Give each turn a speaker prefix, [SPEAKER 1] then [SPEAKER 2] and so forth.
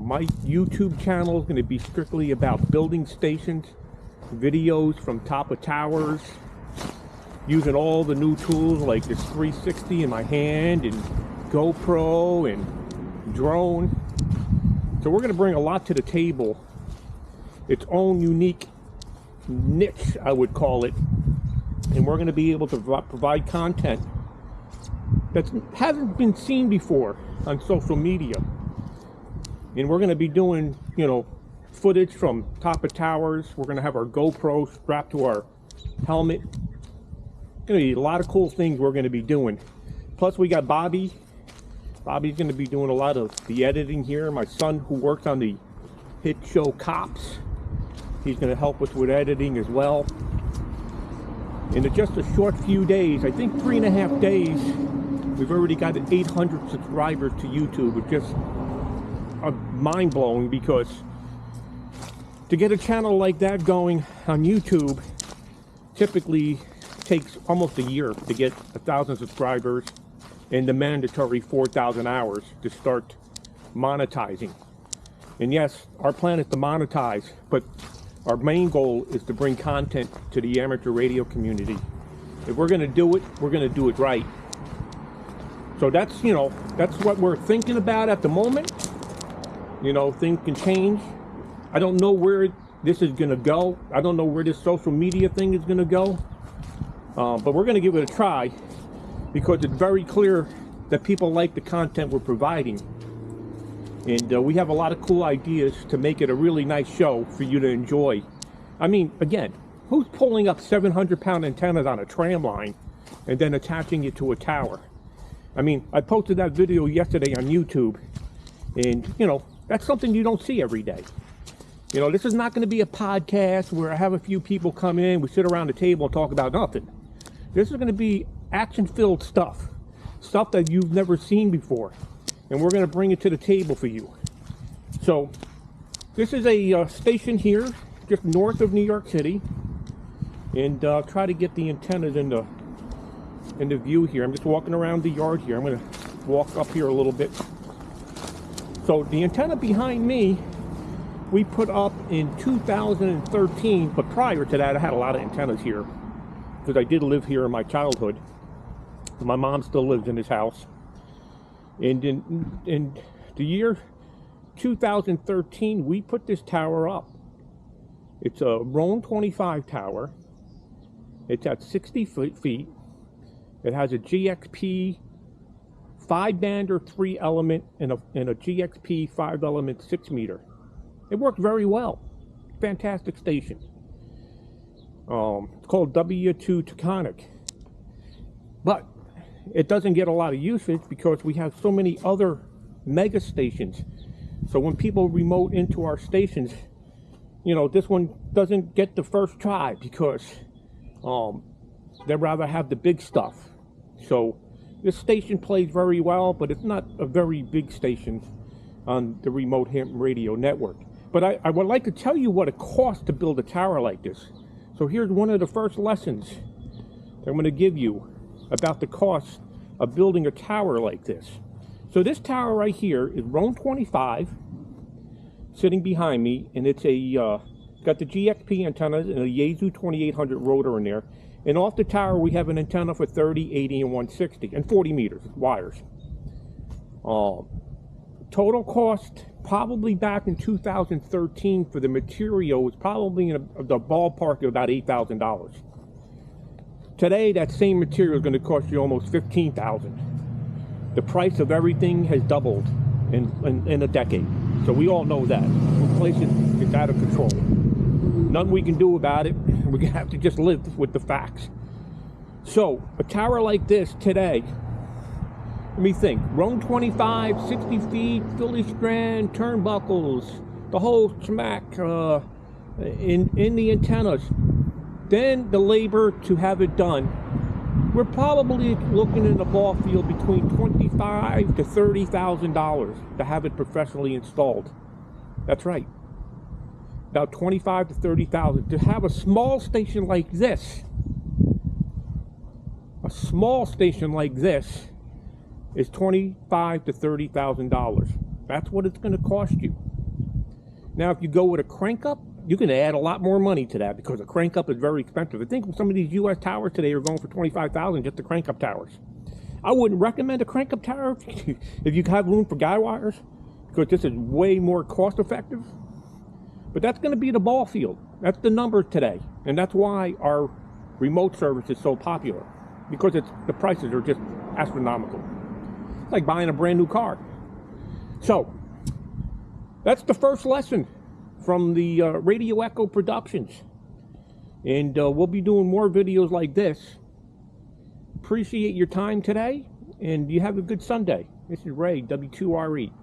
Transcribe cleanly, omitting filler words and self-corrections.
[SPEAKER 1] My YouTube channel is going to be strictly about building stations, videos from top of towers, using all the new tools like this 360 in my hand and GoPro and drone. So we're going to bring a lot to the table, its own unique niche, I would call it, and we're going to be able to provide content that hasn't been seen before on social media. And we're going to be doing, footage from top of towers. We're going to have our GoPro strapped to our helmet. Going to be a lot of cool things we're going to be doing. Plus we got Bobby. Bobby's going to be doing a lot of the editing here. My son, who works on the hit show Cops, he's going to help us with editing as well. In just a short few days, I think 3.5 days, we've already got 800 subscribers to YouTube. It's just mind-blowing, because to get a channel like that going on YouTube typically takes almost a year to get 1,000 subscribers and the mandatory 4,000 hours to start monetizing. And yes, our plan is to monetize, but our main goal is to bring content to the amateur radio community. If we're going to do it, we're going to do it right. So that's what we're thinking about at the moment. Things can change. I don't know where this is going to go. I don't know where this social media thing is going to go. But we're going to give it a try, because it's very clear that people like the content we're providing. And we have a lot of cool ideas to make it a really nice show for you to enjoy. I mean, again, who's pulling up 700-pound antennas on a tram line and then attaching it to a tower? I mean, I posted that video yesterday on YouTube, and, that's something you don't see every day. This is not going to be a podcast where I have a few people come in, we sit around the table and talk about nothing. This is going to be action-filled stuff that you've never seen before, and we're going to bring it to the table for you. So this is a station here just north of New York City, and try to get the antennas in the view here. I'm just walking around the yard here. I'm going to walk up here a little bit. So the antenna behind me, we put up in 2013, but prior to that I had a lot of antennas here, because I did live here in my childhood. My mom still lives in this house. And in the year 2013, we put this tower up. It's a Roan 25 tower. It's at 60 feet. It has a GXP 5-band or 3-element and a GXP 5-element 6-meter. It worked very well. Fantastic station. It's called W2 Taconic. But it doesn't get a lot of usage because we have so many other mega stations. So when people remote into our stations, this one doesn't get the first try, because they'd rather have the big stuff. So this station plays very well, but it's not a very big station on the remote HamRadio network. But I would like to tell you what it costs to build a tower like this. So here's one of the first lessons that I'm going to give you about the cost of building a tower like this. So this tower right here is Roan 25, sitting behind me, and it's got the GXP antennas and a Yaesu 2800 rotor in there. And off the tower we have an antenna for 30, 80, and 160, and 40 meters wires. Total cost, probably back in 2013 for the material, was probably in the ballpark of about $8,000. Today, that same material is going to cost you almost $15,000. The price of everything has doubled in a decade. So we all know that. Inflation is out of control. Nothing we can do about it. We're going to have to just live with the facts. So, a tower like this today, let me think. Roan 25, 60 feet, Philly strand, turnbuckles, the whole smack in the antennas. Then the labor to have it done, we're probably looking in the ball field between $25,000 to $30,000 to have it professionally installed. That's right. About $25,000 to $30,000 to have a small station like this. A small station like this is $25,000 to $30,000. That's what it's going to cost you. Now, if you go with a crank up, you can add a lot more money to that because a crank up is very expensive. I think some of these U.S. towers today are going for $25,000 just the crank up towers. I wouldn't recommend a crank up tower if you have room for guy wires, because this is way more cost effective. But that's going to be the ball field. That's the number today, and that's why our remote service is so popular, because the prices are just astronomical. It's like buying a brand new car. So that's the first lesson from the Radio Echo Productions, and we'll be doing more videos like this. Appreciate your time today, and you have a good Sunday. This is Ray, W2RE.